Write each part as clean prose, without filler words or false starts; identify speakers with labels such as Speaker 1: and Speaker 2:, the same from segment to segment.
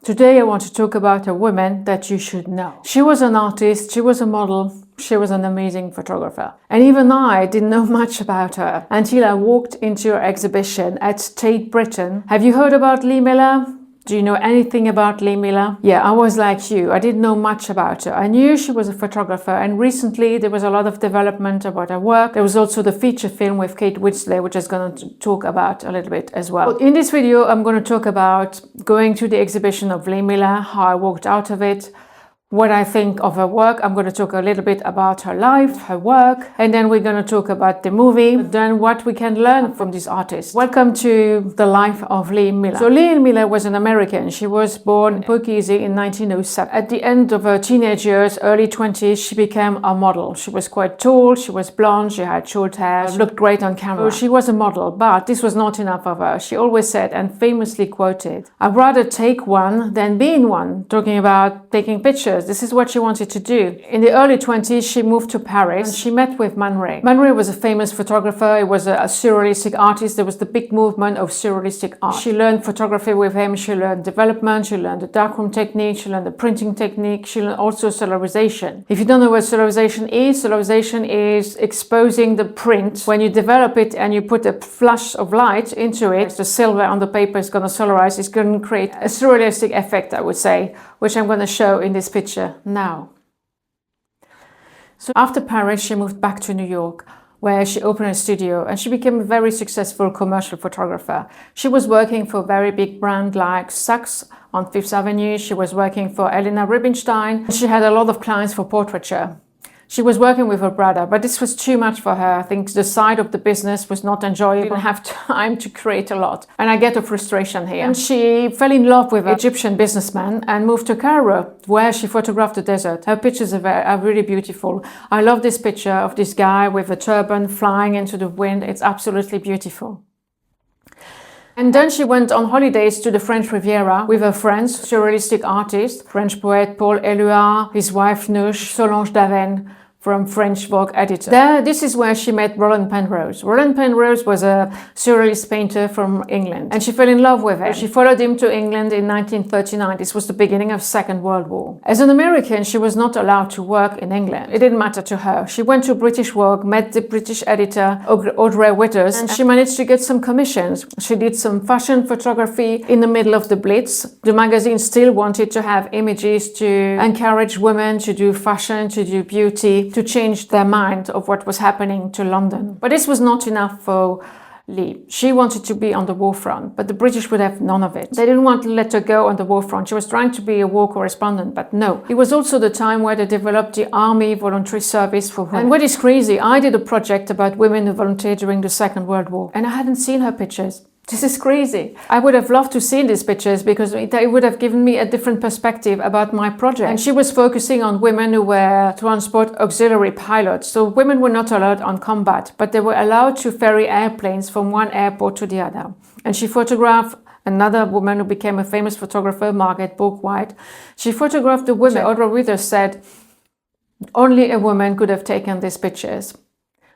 Speaker 1: Today I want to talk about a woman that you should know. She was an artist, she was a model, she was an amazing photographer. And even I didn't know much about her until I walked into her exhibition at Tate Britain. Have you heard about Lee Miller? Do you know anything about Lee Miller? Yeah, I was like you. I didn't know much about her. I knew she was a photographer, and recently there was a lot of development about her work. There was also the feature film with Kate Winslet, which I'm going to talk about a little bit as well. In this video, I'm going to talk about going to the exhibition of Lee Miller, how I walked out of it, what I think of her work. I'm going to talk a little bit about her life, her work, and then we're going to talk about the movie, then what we can learn from this artist. Welcome to the life of Lee Miller. So Lee Miller was an American. She was born in Poughkeepsie in 1907. At the end of her teenage years, early 20s, she became a model. She was quite tall, she was blonde, she had short hair, she looked great on camera. So she was a model, but this was not enough of her. She always said, and famously quoted, "I'd rather take one than be in one," talking about taking pictures. This is what she wanted to do. In the early 20s, she moved to Paris and she met with Man Ray. Man Ray was a famous photographer. He was a surrealistic artist. There was the big movement of surrealistic art. She learned photography with him. She learned development. She learned the darkroom technique. She learned the printing technique. She learned also solarization. If you don't know what solarization is exposing the print. When you develop it and you put a flash of light into it, the silver on the paper is going to solarize. It's going to create a surrealistic effect, I would say, which I'm going to show in this picture now. So after Paris, she moved back to New York, where she opened a studio and she became a very successful commercial photographer. She was working for a very big brand like Saks on Fifth Avenue. She was working for Elena Rubinstein. She had a lot of clients for portraiture. She was working with her brother, but this was too much for her. I think the side of the business was not enjoyable. She didn't have time to create a lot. And I get a frustration here. And she fell in love with an Egyptian businessman and moved to Cairo, where she photographed the desert. Her pictures are really beautiful. I love this picture of this guy with a turban flying into the wind. It's absolutely beautiful. And then she went on holidays to the French Riviera with her friends, surrealistic artist, French poet Paul Éluard, his wife Nouche, Solange Daven, from French Vogue editor. This is where she met Roland Penrose. Roland Penrose was a surrealist painter from England, and she fell in love with him. She followed him to England in 1939. This was the beginning of the Second World War. As an American, she was not allowed to work in England. It didn't matter to her. She went to British Vogue, met the British editor, Audrey Withers, and she managed to get some commissions. She did some fashion photography in the middle of the Blitz. The magazine still wanted to have images to encourage women to do fashion, to do beauty, to change their mind of what was happening to London. But this was not enough for Lee. She wanted to be on the war front, but the British would have none of it. They didn't want to let her go on the war front. She was trying to be a war correspondent, but no. It was also the time where they developed the Army Voluntary Service for women. And what is crazy, I did a project about women who volunteered during the Second World War, and I hadn't seen her pictures. This is crazy. I would have loved to see these pictures because it would have given me a different perspective about my project. And she was focusing on women who were transport auxiliary pilots. So women were not allowed on combat, but they were allowed to ferry airplanes from one airport to the other. And she photographed another woman who became a famous photographer, Margaret Bourke-White. She photographed the women. Audrey Withers said only a woman could have taken these pictures,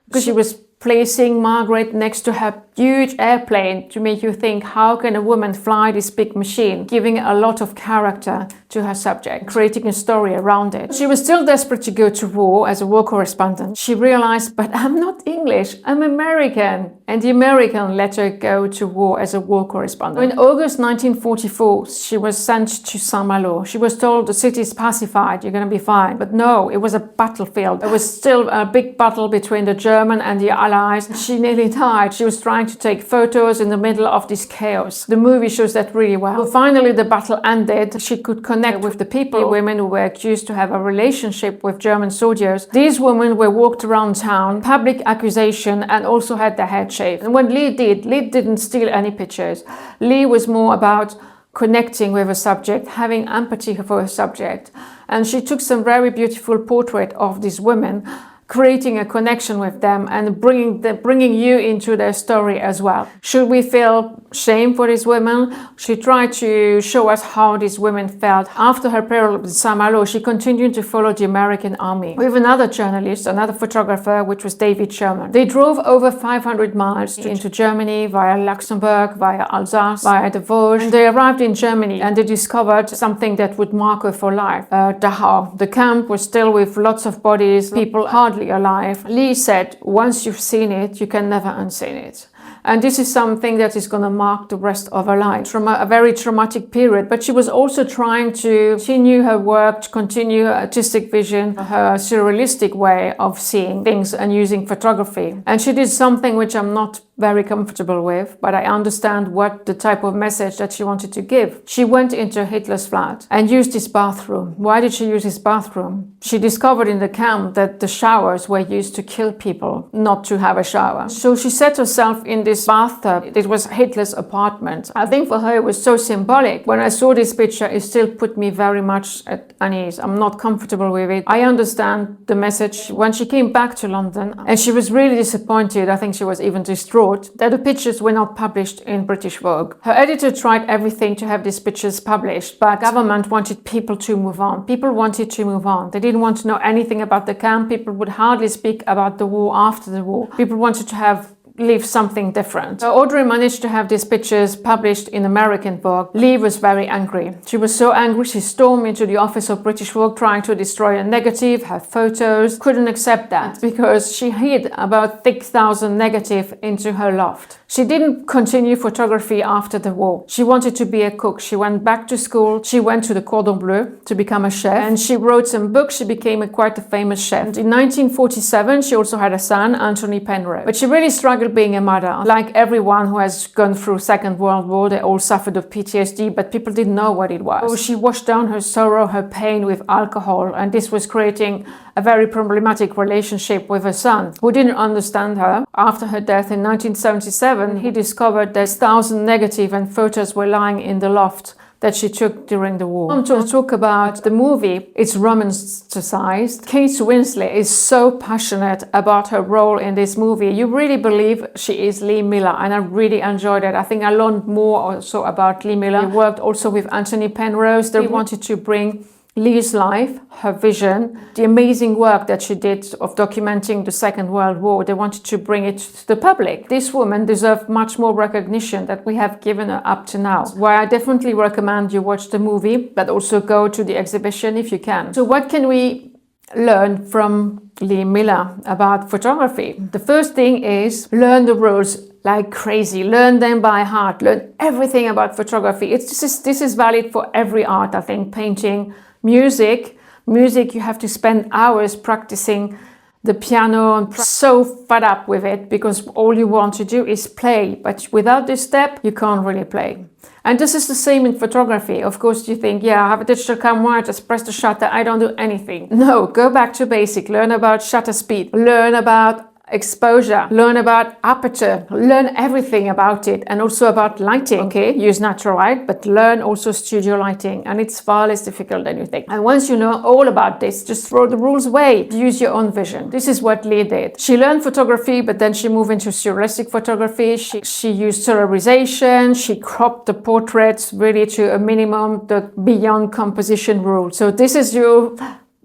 Speaker 1: because she was placing Margaret next to her huge airplane to make you think, how can a woman fly this big machine, giving a lot of character to her subject, creating a story around it. She was still desperate to go to war as a war correspondent. She realized, but I'm not English, I'm American. And the American let her go to war as a war correspondent. In August 1944, she was sent to Saint-Malo. She was told the city is pacified, you're going to be fine. But no, it was a battlefield. There was still a big battle between the German and the Allies. She nearly died. She was trying to take photos in the middle of this chaos. The movie shows that really well. So finally, the battle ended. She could connect with the people, women who were accused to have a relationship with German soldiers. These women were walked around town, public accusation, and also had their head shaved. And what Lee didn't steal any pictures. Lee was more about connecting with a subject, having empathy for a subject. And she took some very beautiful portraits of these women creating a connection with them and bringing you into their story as well. Should we feel shame for these women? She tried to show us how these women felt. After her period with Saint-Malo, she continued to follow the American army with another journalist, another photographer, which was David Sherman. They drove over 500 miles into Germany via Luxembourg, via Alsace, via the Vosges. And they arrived in Germany and they discovered something that would mark her for life. Dachau. The camp was still with lots of bodies, people hardly alive. Lee said, once you've seen it, you can never unseen it. And this is something that is going to mark the rest of her life. A very traumatic period. But she was also trying to continue her work, to continue her artistic vision, her surrealistic way of seeing things and using photography. And she did something which I'm not very comfortable with, but I understand what the type of message that she wanted to give. She went into Hitler's flat and used his bathroom. Why did she use his bathroom? She discovered in the camp that the showers were used to kill people, not to have a shower. So she set herself in this bathtub. It was Hitler's apartment. I think for her it was so symbolic. When I saw this picture, it still put me very much at unease. I'm not comfortable with it. I understand the message. When she came back to London, and she was really disappointed, I think she was even distraught, that the pictures were not published in British Vogue. Her editor tried everything to have these pictures published, but government wanted people to move on. People wanted to move on. They didn't want to know anything about the camp. People would hardly speak about the war after the war. People wanted to leave something different. So Audrey managed to have these pictures published in American Vogue. Lee was very angry. She was so angry she stormed into the office of British Vogue trying to destroy a negative, her photos. Couldn't accept that because she hid about 6,000 negatives into her loft. She didn't continue photography after the war. She wanted to be a cook. She went back to school. She went to the Cordon Bleu to become a chef, and she wrote some books. She became quite a famous chef. And in 1947, she also had a son, Anthony Penrose. But she really struggled being a mother. Like everyone who has gone through Second World War, they all suffered of PTSD, but people didn't know what it was. So she washed down her sorrow, her pain with alcohol, and this was creating a very problematic relationship with her son, who didn't understand her. After her death in 1977, he discovered that 1,000 negatives and photos were lying in the loft that she took during the war. To talk about the movie, it's romanticized. Kate Winslet is so passionate about her role in this movie. You really believe she is Lee Miller, and I really enjoyed it. I think I learned more also about Lee Miller. I worked also with Anthony Penrose. They wanted to bring Lee's life, her vision, the amazing work that she did of documenting the Second World War. They wanted to bring it to the public. This woman deserved much more recognition that we have given her up to now. Why I definitely recommend you watch the movie, but also go to the exhibition if you can. So what can we learn from Lee Miller about photography? The first thing is learn the rules like crazy. Learn them by heart. Learn everything about photography. This is valid for every art, I think. Painting, music, you have to spend hours practicing the piano. I'm so fed up with it because all you want to do is play, but without this step you can't really play. And this is the same in photography. Of course you think, yeah, I have a digital camera, just press the shutter, I don't do anything. No, go back to basic. Learn about shutter speed, learn about exposure, learn about aperture, learn everything about it, and also about lighting. Okay, use natural light, but learn also studio lighting, and it's far less difficult than you think. And once you know all about this, just throw the rules away, use your own vision. This is what Lee did. She learned photography, but then she moved into surrealistic photography. She used solarization, she cropped the portraits really to a minimum, the beyond composition rule. So this is your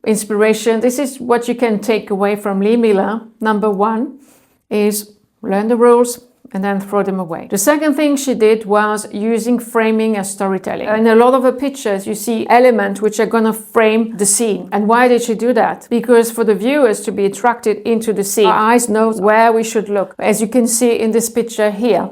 Speaker 1: inspiration. This is what you can take away from Lee Miller. Number one is learn the rules and then throw them away. The second thing she did was using framing as storytelling. In a lot of her pictures, you see elements which are going to frame the scene. And why did she do that? Because for the viewers to be attracted into the scene, our eyes know where we should look. As you can see in this picture here,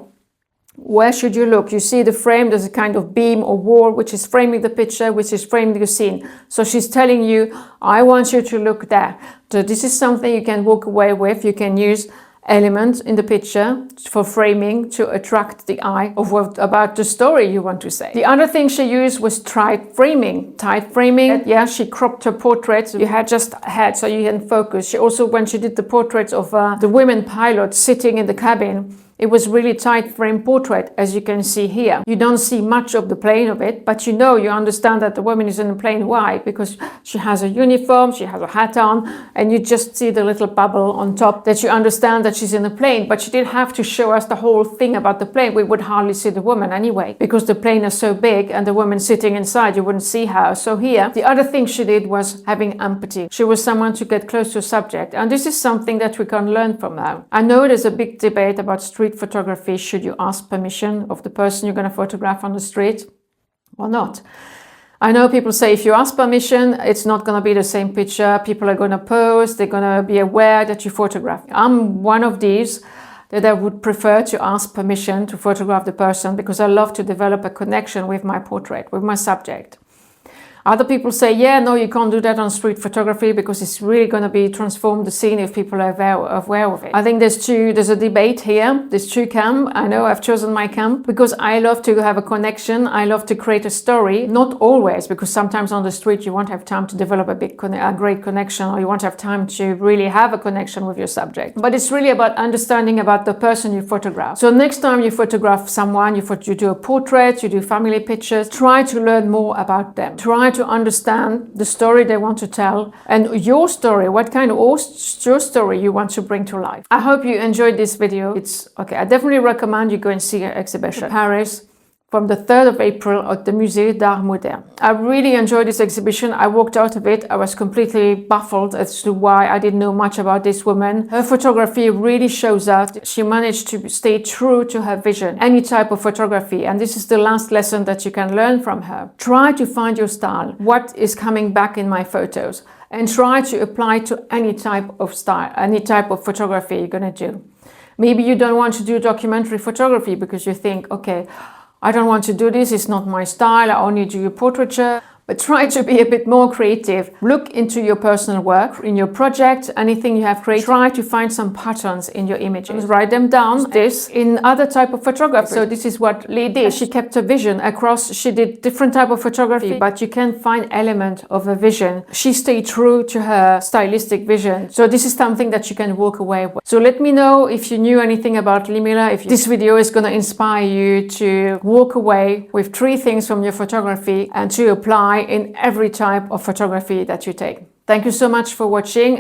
Speaker 1: where should you look? You see the frame, there's a kind of beam or wall which is framing the picture, which is framing the scene. So she's telling you, I want you to look there. So this is something you can walk away with. You can use elements in the picture for framing to attract the eye of what about the story you want to say. The other thing she used was tight framing. Tight framing, yeah, she cropped her portraits. You had just head so you can focus. She also, when she did the portraits of the women pilots sitting in the cabin, It was really tight frame portrait, as you can see here. You don't see much of the plane of it, but you understand that the woman is in a plane. Why? Because she has a uniform, she has a hat on, and you just see the little bubble on top that you understand that she's in a plane. But she didn't have to show us the whole thing about the plane. We would hardly see the woman anyway, because the plane is so big and the woman sitting inside, you wouldn't see her. So here, the other thing she did was having empathy. She was someone to get close to a subject, and this is something that we can learn from her. I know there's a big debate about street photography. Should you ask permission of the person you're going to photograph on the street or not? I know people say if you ask permission, it's not going to be the same picture. People are going to pose. They're going to be aware that you photograph. I'm one of these that I would prefer to ask permission to photograph the person, because I love to develop a connection with my portrait, with my subject. Other people say, yeah, no, you can't do that on street photography because it's really going to be transform the scene if people are aware of it. I think there's a debate here. There's two camps. I know I've chosen my camp because I love to have a connection. I love to create a story. Not always, because sometimes on the street you won't have time to develop a great connection, or you won't have time to really have a connection with your subject. But it's really about understanding about the person you photograph. So next time you photograph someone, you do a portrait, you do family pictures, try to learn more about them. Try to understand the story they want to tell and your story, what kind of your story you want to bring to life. I hope you enjoyed this video. It's okay. I definitely recommend you go and see an exhibition in Paris from the 3rd of April at the Musée d'Art Moderne. I really enjoyed this exhibition. I walked out of it. I was completely baffled as to why I didn't know much about this woman. Her photography really shows out. She managed to stay true to her vision, any type of photography. And this is the last lesson that you can learn from her. Try to find your style. What is coming back in my photos? And try to apply to any type of style, any type of photography you're going to do. Maybe you don't want to do documentary photography because you think, okay, I don't want to do this, it's not my style, I only do portraiture. But try to be a bit more creative. Look into your personal work, in your project, anything you have created. Try to find some patterns in your images. Write them down. This in other type of photography. So this is what Lee did. She kept a vision across. She did different type of photography, but you can find element of a vision. She stayed true to her stylistic vision. So this is something that you can walk away with. So let me know if you knew anything about Lee Miller. If this video is going to inspire you to walk away with 3 things from your photography and to apply in every type of photography that you take. Thank you so much for watching.